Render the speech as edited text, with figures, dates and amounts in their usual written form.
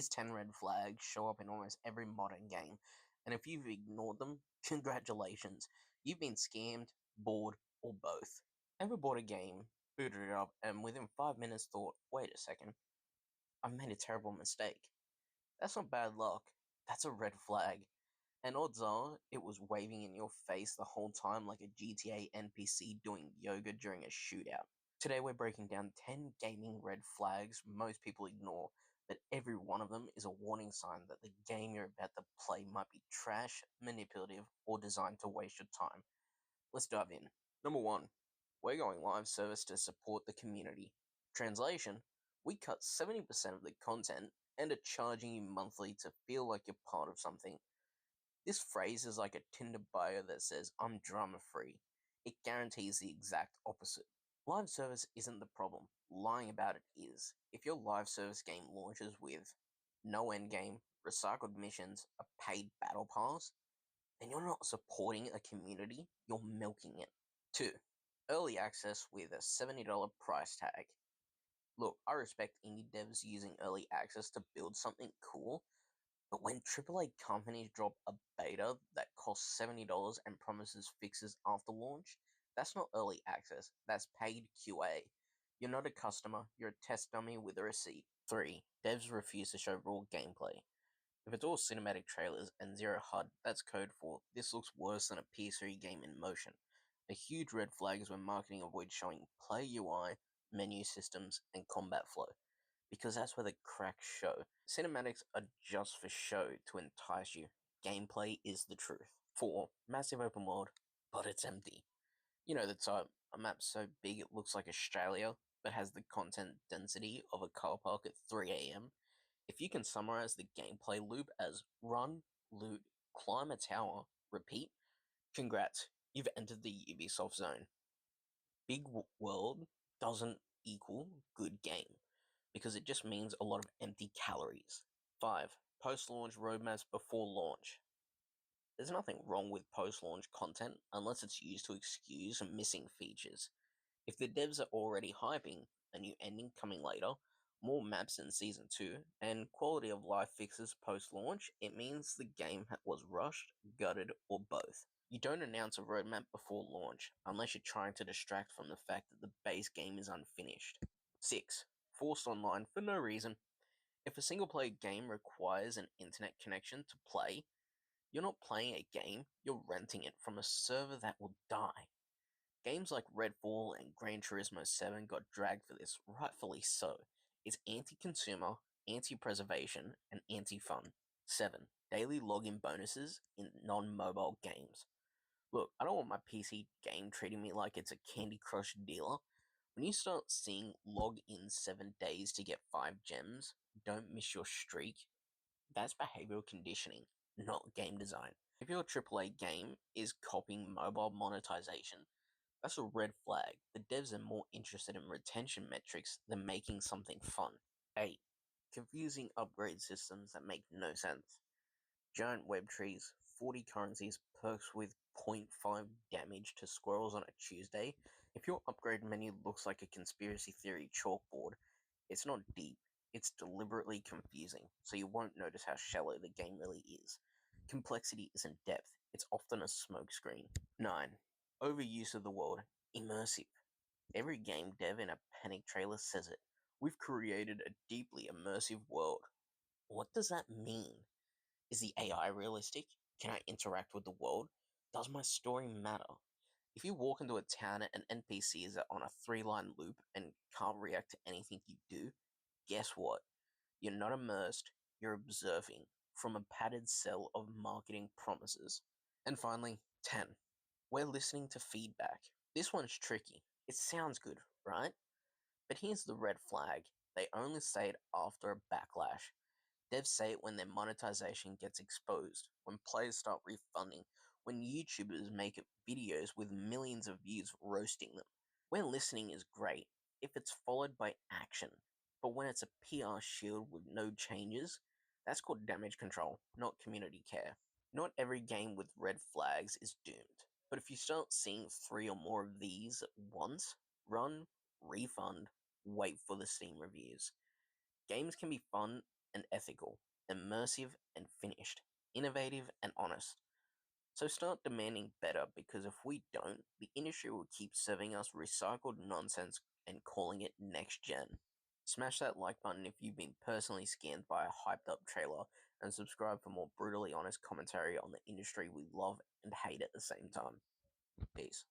These 10 red flags show up in almost every modern game, and if you've ignored them, congratulations, you've been scammed, bored, or both. Ever bought a game, booted it up, and within 5 minutes thought, wait a second, I've made a terrible mistake? That's not bad luck, that's a red flag. And odds are, it was waving in your face the whole time like a GTA NPC doing yoga during a shootout. Today we're breaking down 10 gaming red flags most people ignore, but every one of them is a warning sign that the game you're about to play might be trash, manipulative, or designed to waste your time. Let's dive in. Number 1. We're going live service to support the community. Translation: we cut 70% of the content and are charging you monthly to feel like you're part of something. This phrase is like a Tinder bio that says, I'm drama free. It guarantees the exact opposite. Live service isn't the problem, lying about it is. If your live service game launches with no endgame, recycled missions, a paid battle pass, then you're not supporting a community, you're milking it. 2. Early access with a $70 price tag. Look, I respect indie devs using early access to build something cool, but when AAA companies drop a beta that costs $70 and promises fixes after launch, that's not early access, that's paid QA. You're not a customer, you're a test dummy with a receipt. 3. Devs refuse to show raw gameplay. If it's all cinematic trailers and zero HUD, that's code for this looks worse than a PS3 game in motion. A huge red flag is when marketing avoids showing player UI, menu systems, and combat flow, because that's where the cracks show. Cinematics are just for show to entice you. Gameplay is the truth. 4. Massive open world, but it's empty. You know the type, a map so big it looks like Australia, but has the content density of a car park at 3 a.m. If you can summarize the gameplay loop as run, loot, climb a tower, repeat, congrats, you've entered the Ubisoft zone. Big world doesn't equal good game, because it just means a lot of empty calories. 5. Post-launch roadmaps before launch. There's nothing wrong with post-launch content unless it's used to excuse missing features. If the devs are already hyping a new ending coming later, more maps in Season 2, and quality of life fixes post-launch, it means the game was rushed, gutted, or both. You don't announce a roadmap before launch, unless you're trying to distract from the fact that the base game is unfinished. 6. Forced online for no reason. If a single-player game requires an internet connection to play, you're not playing a game, you're renting it from a server that will die. Games like Redfall and Gran Turismo 7 got dragged for this, rightfully so. It's anti-consumer, anti-preservation, and anti-fun. 7. Daily login bonuses in non-mobile games. Look, I don't want my PC game treating me like it's a Candy Crush dealer. When you start seeing log in 7 days to get 5 gems, don't miss your streak, that's behavioral conditioning, not game design. If your AAA game is copying mobile monetization, that's a red flag. The devs are more interested in retention metrics than making something fun. 8. Confusing upgrade systems that make no sense. Giant web trees, 40 currencies, perks with 0.5 damage to squirrels on a Tuesday. If your upgrade menu looks like a conspiracy theory chalkboard, it's not deep. It's deliberately confusing, so you won't notice how shallow the game really is. Complexity isn't depth, it's often a smokescreen. 9. Overuse of the word immersive. Every game dev in a panic trailer says it. We've created a deeply immersive world. What does that mean? Is the AI realistic? Can I interact with the world? Does my story matter? If you walk into a town and NPCs are on a 3-line loop and can't react to anything you do, guess what? You're not immersed, you're observing from a padded cell of marketing promises. And finally, 10. We're listening to feedback. This one's tricky. It sounds good, right? But here's the red flag. They only say it after a backlash. Devs say it when their monetization gets exposed, when players start refunding, when YouTubers make videos with millions of views roasting them. When listening is great, if it's followed by action, but when it's a PR shield with no changes, that's called damage control, not community care. Not every game with red flags is doomed, but if you start seeing 3 or more of these at once, run, refund, wait for the Steam reviews. Games can be fun and ethical, immersive and finished, innovative and honest. So start demanding better because if we don't, the industry will keep serving us recycled nonsense and calling it next gen. Smash that like button if you've been personally scanned by a hyped up trailer, and subscribe for more brutally honest commentary on the industry we love and hate at the same time. Peace.